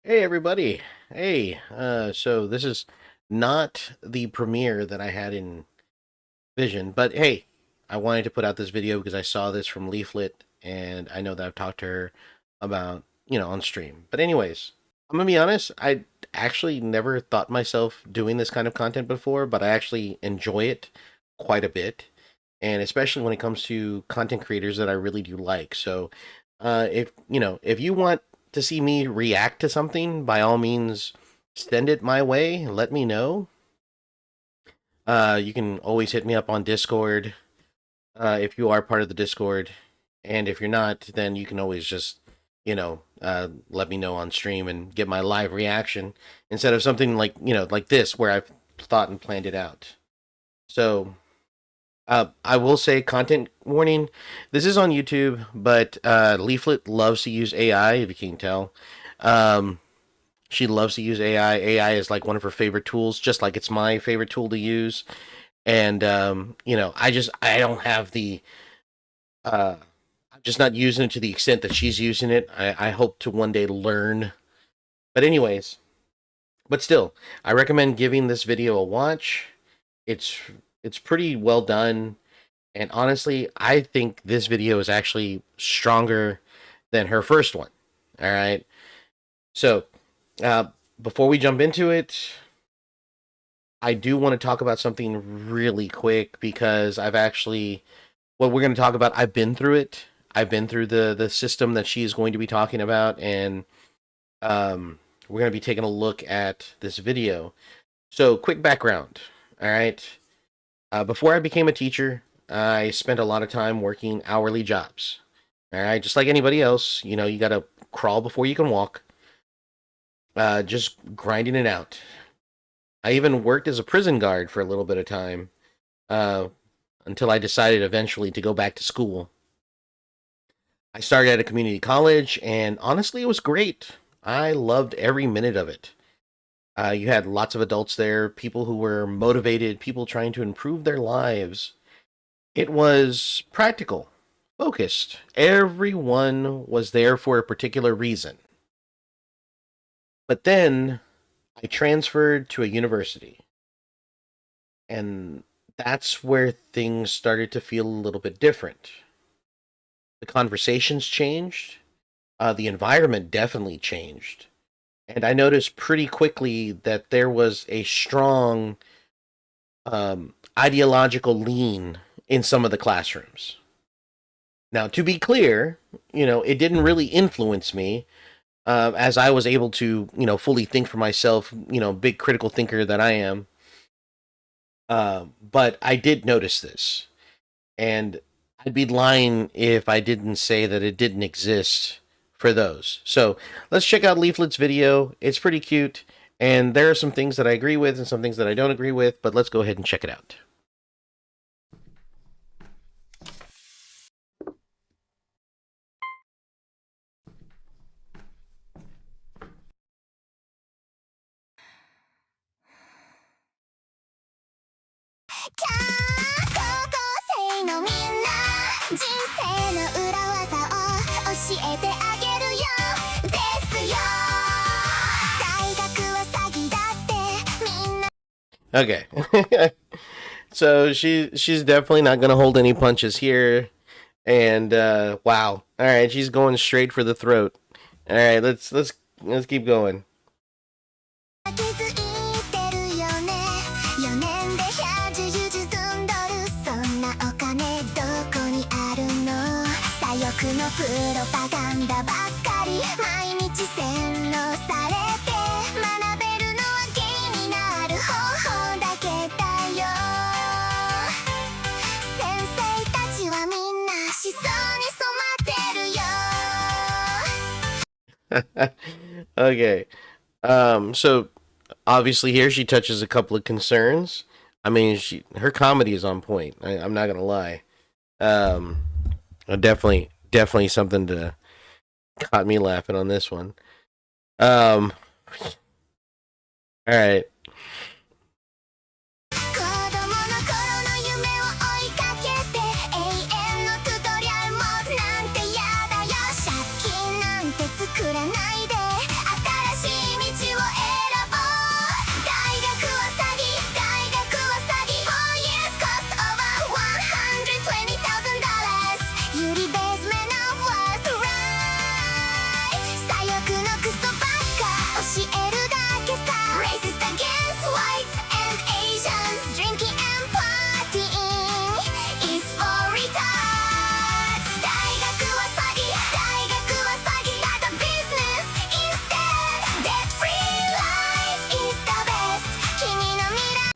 Hey everybody. Hey, so this is not the premiere that I had in Vision, but hey, I wanted to put out this video because I saw this from Leaflet and I know that I've talked to her about, on stream. But anyways, I'm gonna be honest, I actually never thought myself doing this kind of content before, but I actually enjoy it quite a bit. And especially when it comes to content creators that I really do like. So, if you want to see me react to something, by all means, send it my way. Let me know. You can always hit me up on Discord if you are part of the Discord, and if you're not, then you can always just let me know on stream and get my live reaction instead of something like like this where I've thought and planned it out. So I will say, content warning. This is on YouTube, but Leaflet loves to use AI. If you can tell, um, she loves to use AI. AI is like one of her favorite tools, just like it's my favorite tool to use. And I don't have the. I'm just not using it to the extent that she's using it. I hope to one day learn. But anyways, but still, I recommend giving this video a watch. It's it's pretty well done. And honestly, I think this video is actually stronger than her first one. All right. So, uh, before we jump into it, I do want to talk about something really quick because what we're going to talk about, I've been through it. I've been through the system that she's going to be talking about, and we're going to be taking a look at this video. So, quick background. All right. Before I became a teacher, I spent a lot of time working hourly jobs. All right, just like anybody else, you got to crawl before you can walk. Just grinding it out. I even worked as a prison guard for a little bit of time uh, until I decided eventually to go back to school. I started at a community college, and honestly, it was great. I loved every minute of it. You had lots of adults there, people who were motivated, people trying to improve their lives. It was practical, focused. Everyone was there for a particular reason. But then I transferred to a university, and that's where things started to feel a little bit different. The conversations changed, the environment definitely changed. And I noticed pretty quickly that there was a strong ideological lean in some of the classrooms. Now, to be clear, it didn't really influence me as I was able to, fully think for myself, big critical thinker that I am. But I did notice this, and I'd be lying if I didn't say that it didn't exist for those. So let's check out Leaflet's video. It's pretty cute, and there are some things that I agree with and some things that I don't agree with, but let's go ahead and check it out. Okay. So she's definitely not gonna hold any punches here. And wow. Alright, she's going straight for the throat. Alright, let's keep going. Okay. So obviously here she touches a couple of concerns. I mean, her comedy is on point. I'm not gonna lie. Um, definitely something to caught me laughing on this one. Um, all right.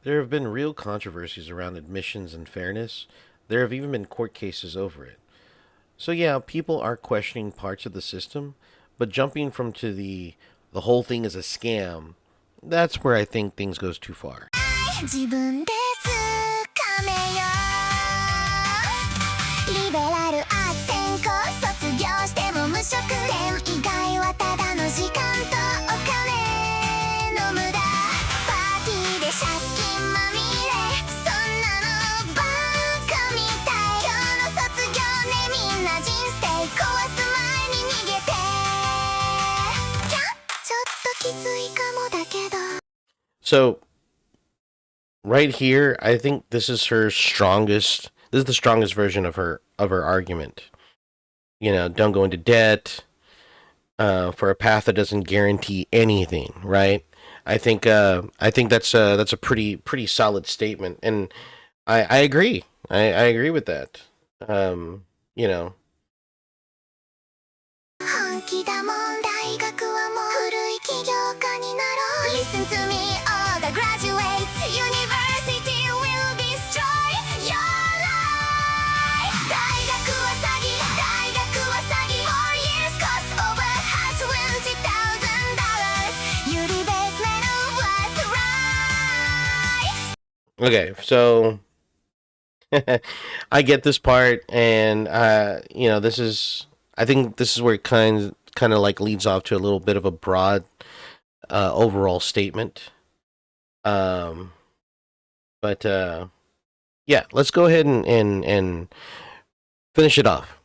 There have been real controversies around admissions and fairness. There have even been court cases over it. So yeah, people are questioning parts of the system, but jumping from to the whole thing is a scam, that's where I think things goes too far. 自分でつかめよリベラルアーツ専攻卒業しても無職恋以外はただの時間とお金の無駄パーティーで借金まみれそんなのバカみたい今日の卒業ねみんな人生壊す前に逃げてキャちょっときついかもだけど So right here, I think this is her strongest. This is the strongest version of her argument. You know, don't go into debt for a path that doesn't guarantee anything. Right? I think that's a pretty solid statement, and I agree. I agree with that. You know, 本気だもん大学はもう古い起業家になろう Listen to me all the graduates University will destroy your life 大学は詐欺大学は詐欺 4 years cost over half $20,000 유리 basement was right okay. So I get this part, and you know, this is. I think this is where it kind of like leads off to a little bit of a broad overall statement. Um, but yeah, let's go ahead and finish it off.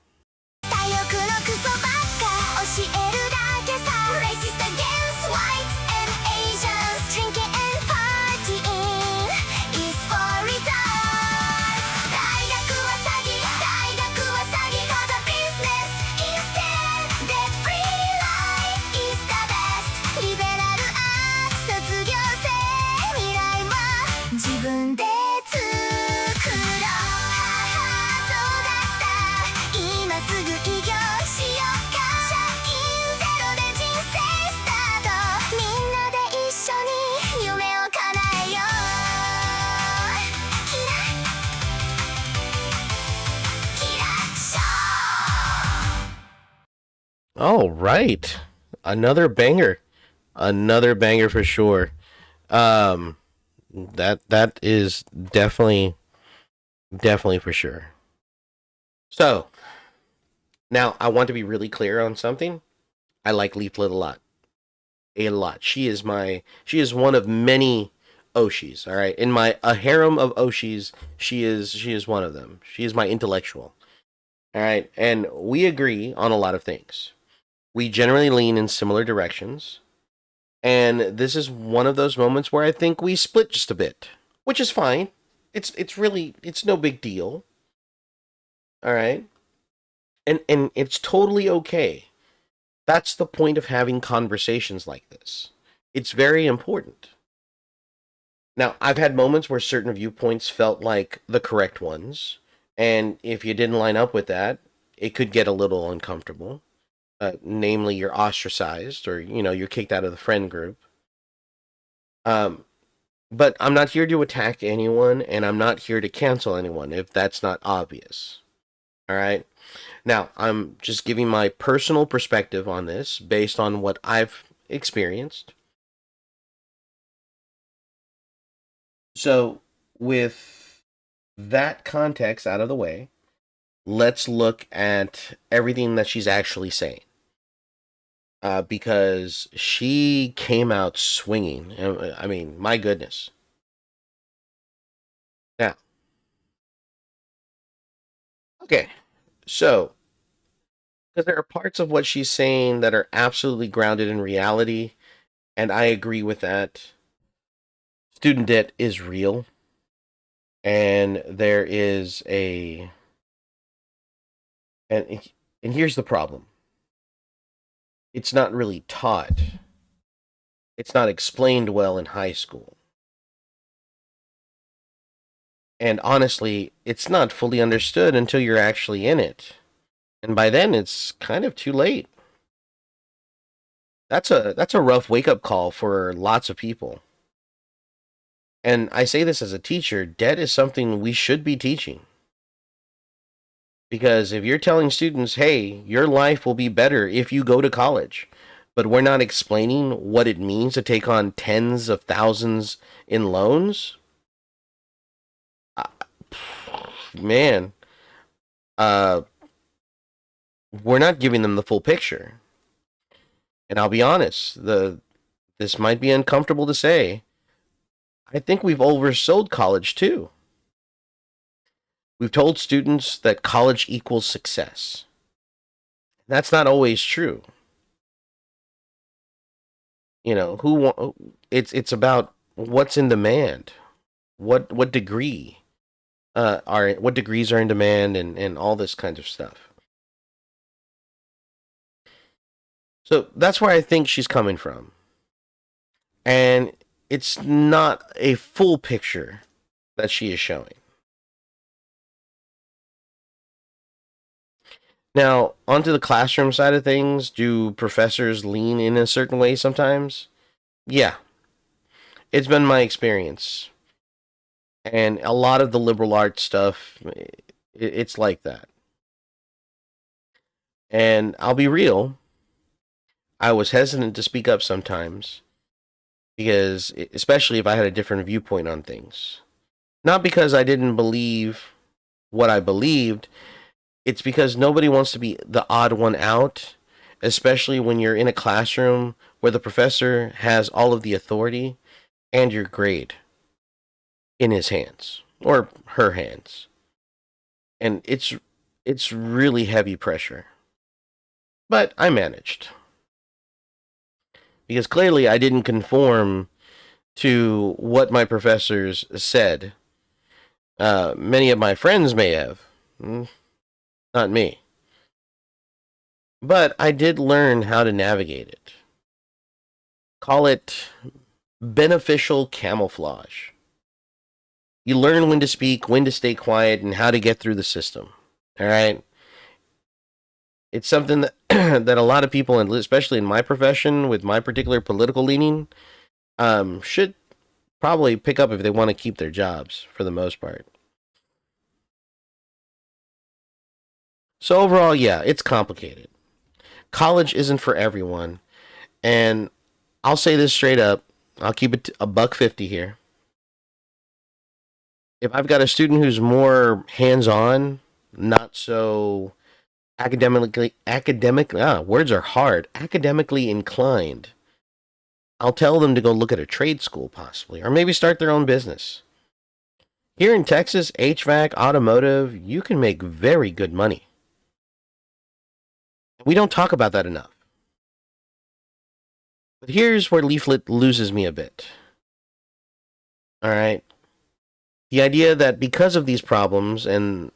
左翼のクソばっか教えるだけさ Racist against whites and Asians Drinking and partying is for retards 大学は詐欺大学は詐欺 Cause a business instead Debt free life is the best リベラルアーツ卒業生未来は自分で作ろうそうだった今すぐ起業しよっか借金ゼロで人生スタートみんなで一緒に夢を叶えようキラキラショー All right, another banger for sure. Um, that is definitely for sure. So now I want to be really clear on something. I like Leaflet a lot. A lot. She is one of many Oshis, all right? In my a harem of Oshis, she is one of them. She is my intellectual. All right? And we agree on a lot of things. We generally lean in similar directions, and this is one of those moments where I think we split just a bit, which is fine. It's no big deal. All right? And it's totally okay. That's the point of having conversations like this. It's very important. Now, I've had moments where certain viewpoints felt like the correct ones, and if you didn't line up with that, it could get a little uncomfortable. Namely, you're ostracized, or you're kicked out of the friend group. Um, but I'm not here to attack anyone, and I'm not here to cancel anyone if that's not obvious. All right. Now, I'm just giving my personal perspective on this based on what I've experienced. So, with that context out of the way, let's look at everything that she's actually saying. Because she came out swinging. I mean, my goodness. Now, okay. So, because there are parts of what she's saying that are absolutely grounded in reality, and I agree with that. Student debt is real, and there is and and here's the problem. It's not really taught. It's not explained well in high school. And honestly, it's not fully understood until you're actually in it. And by then it's kind of too late. That's a rough wake up call for lots of people. And I say this as a teacher, debt is something we should be teaching. Because if you're telling students, hey, your life will be better if you go to college, but we're not explaining what it means to take on tens of thousands in loans, uh, man, uh, we're not giving them the full picture. And I'll be honest, this might be uncomfortable to say. I think we've oversold college too. We've told students that college equals success. That's not always true. You know, it's about what's in demand. What degree are what degrees are in demand and all this kind of stuff. So that's where I think she's coming from. And it's not a full picture that she is showing. Now, onto the classroom side of things, do professors lean in a certain way sometimes? Yeah, it's been my experience. And a lot of the liberal arts stuff, it's like that. And I'll be real, I was hesitant to speak up sometimes because, especially if I had a different viewpoint on things. Not because I didn't believe what I believed, it's because nobody wants to be the odd one out, especially when you're in a classroom where the professor has all of the authority and your grade in his hands or her hands. And it's really heavy pressure. But I managed because clearly I didn't conform to what my professors said. Many of my friends may have, not me. But I did learn how to navigate it. Call it beneficial camouflage. You learn when to speak, when to stay quiet, and how to get through the system. All right? It's something that, that a lot of people, and especially in my profession, with my particular political leaning, should probably pick up if they want to keep their jobs for the most part. So overall, yeah, it's complicated. College isn't for everyone, and I'll say this straight up. I'll keep it a buck 50 here. If I've got a student who's more hands-on, not so words are hard, academically inclined, I'll tell them to go look at a trade school possibly, or maybe start their own business. Here in Texas, HVAC, automotive, you can make very good money. We don't talk about that enough. But here's where Leaflet loses me a bit. All right. The idea that because of these problems and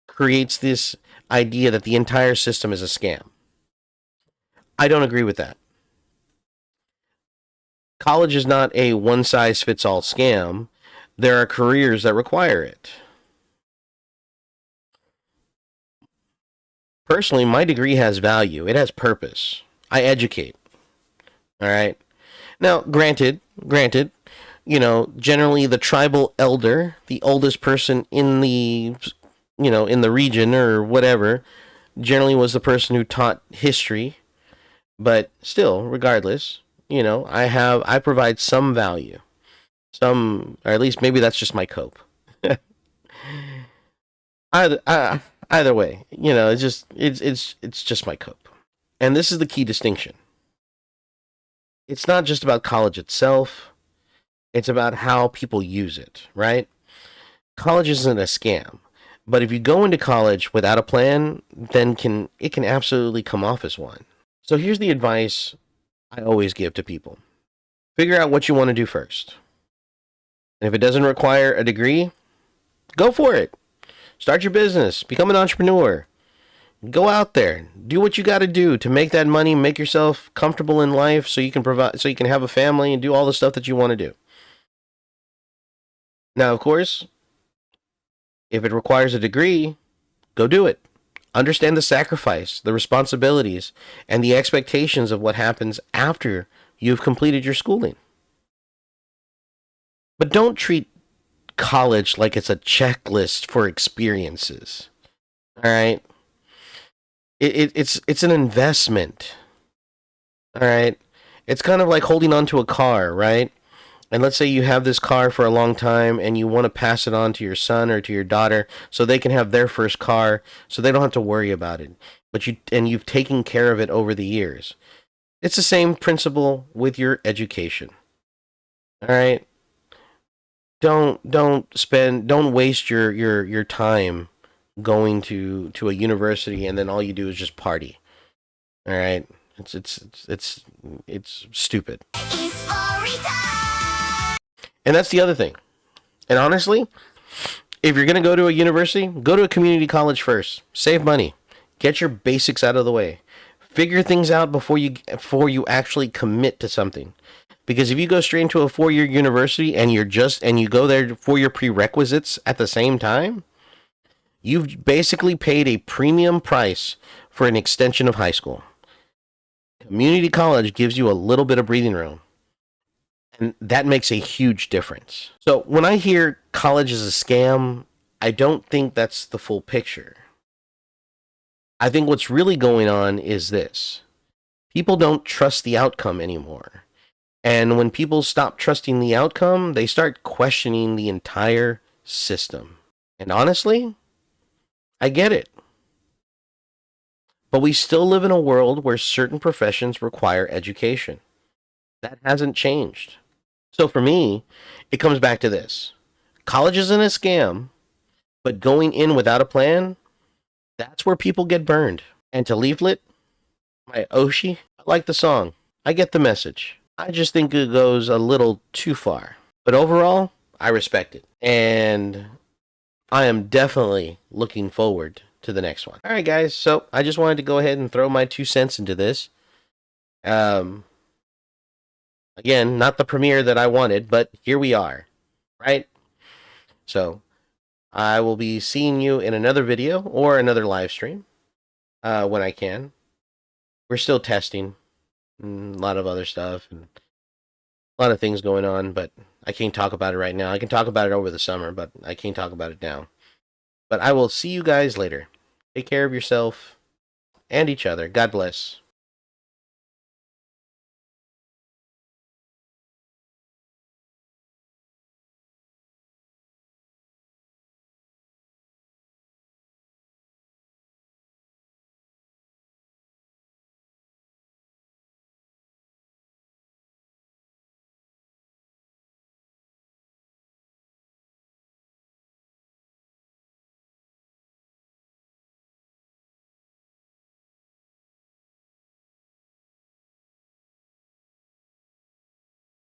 creates this idea that the entire system is a scam. I don't agree with that. College is not a one size fits all scam. There are careers that require it. Personally, my degree has value. It has purpose. I educate. All right. Now, granted, generally the tribal elder, the oldest person in in the region or whatever, generally was the person who taught history. But still, regardless, I provide some value, or at least maybe that's just my cope. Either way, it's just my cope. And this is the key distinction. It's not just about college itself. It's about how people use it, right? College isn't a scam. But if you go into college without a plan, then it can absolutely come off as one. So here's the advice I always give to people. Figure out what you want to do first. And if it doesn't require a degree, go for it. Start your business, become an entrepreneur. Go out there, do what you got to do to make that money, make yourself comfortable in life so you can have a family and do all the stuff that you want to do. Now, of course, if it requires a degree, go do it. Understand the sacrifice, the responsibilities, and the expectations of what happens after you've completed your schooling. But don't treat college like it's a checklist for experiences. All right, it's an investment. All right, it's kind of like holding onto a car, right? And let's say you have this car for a long time and you want to pass it on to your son or to your daughter so they can have their first car so they don't have to worry about it. But you've taken care of it over the years. It's the same principle with your education. All right? Don't waste your time going to a university and then all you do is just party. All right? It's stupid. And that's the other thing. And honestly, if you're going to go to a university, go to a community college first. Save money. Get your basics out of the way. Figure things out before you actually commit to something. Because if you go straight into a 4-year university and you go there for your prerequisites at the same time, you've basically paid a premium price for an extension of high school. Community college gives you a little bit of breathing room. And that makes a huge difference. So when I hear college is a scam, I don't think that's the full picture. I think what's really going on is this: people don't trust the outcome anymore. And when people stop trusting the outcome, they start questioning the entire system. And honestly, I get it. But we still live in a world where certain professions require education. That hasn't changed. So for me, it comes back to this: college isn't a scam, but going in without a plan, that's where people get burned. And to Leaflet, my Oshi, I like the song. I get the message. I just think it goes a little too far. But overall, I respect it. And I am definitely looking forward to the next one. All right, guys. So I just wanted to go ahead and throw my 2 cents into this. Again, not the premiere that I wanted, but here we are, right? So I will be seeing you in another video or another live stream when I can. We're still testing a lot of other stuff and a lot of things going on, but I can't talk about it right now. I can talk about it over the summer, but I can't talk about it now. But I will see you guys later. Take care of yourself and each other. God bless.